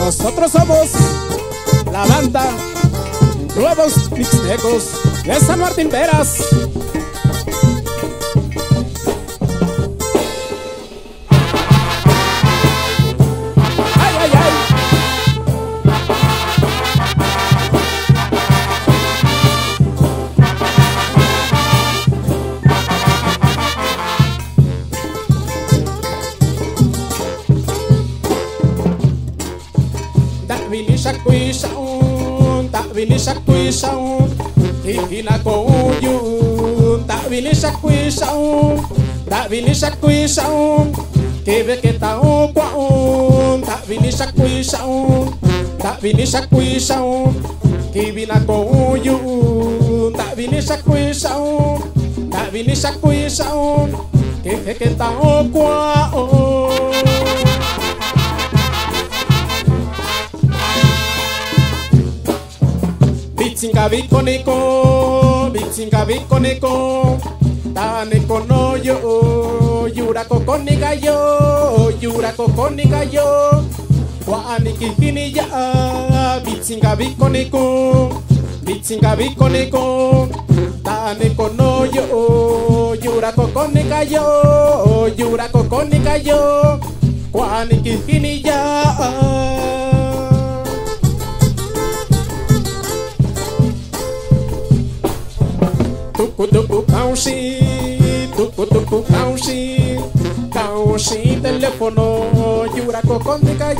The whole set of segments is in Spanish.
Nosotros somos la banda Nuevos Mixtecos de San Martín Veras. Ay, ay, ay. Vinisha kuishaun, hihina kouyun. Ta vinisha kuishaun, kebe que ta kwaun. Ta vinisha kuishaun, kibina kouyun. Ta vinisha kuishaun, kebe que ta kwaun. Bitsinga biko neko, ta neko no yo, yura koko nika yo, wa aniki hini ya. Bitsinga biko neko, ta neko no yo, yura koko nika yo, wa aniki hini ya. Tuku kaushi telefono, yura kokonika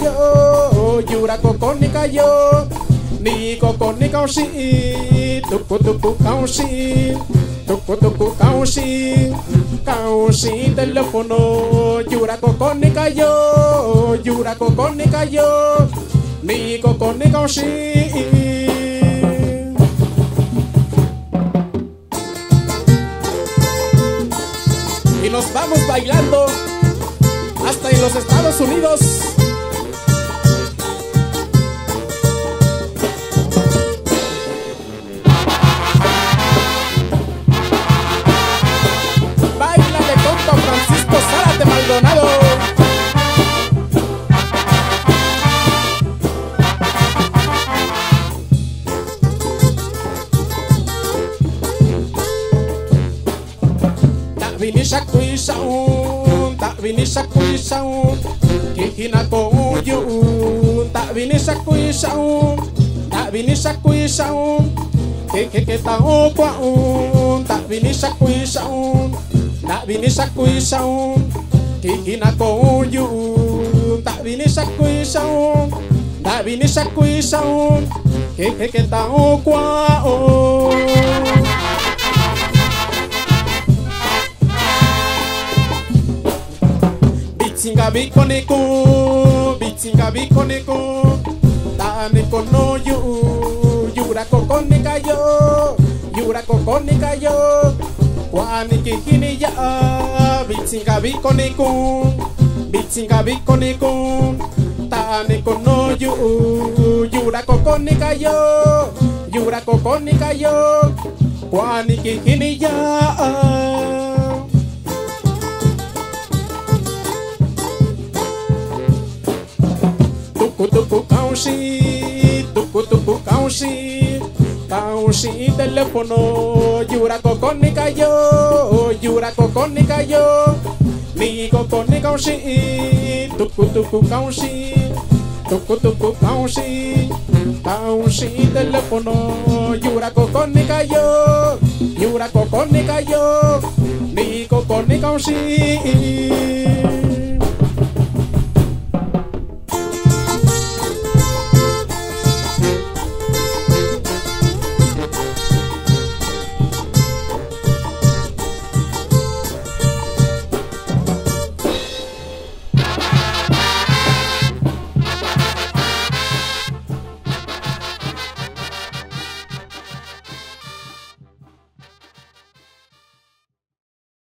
yo, ni kokonika kaushi, tuku kaushi telefono, yura kokonika yo, ni kokonika kaushi. Y nos vamos bailando hasta en los Estados Unidos. Báilale compa Francisco Zárate Maldonado. Vinisha kuishaun, kihina kouyun. Ta vinisha kuishaun, que ta kwaun. Ta vinisha kuishaun, kihina kouyun. Ta vinisha kuishaun, que ta kwaun. Bitsinga biko neko, ta neko no yo, yura kokonika yo, wa aniki hini ya. Bitsinga biko neko, ta neko no yo, yura kokonika yo, wa aniki hini ya. Tuku kaushi telefono, yura kokonika yo, ni kokonika kaushi. Tuku kaushi telefono, yura kokonika yo, ni kokonika kaushi.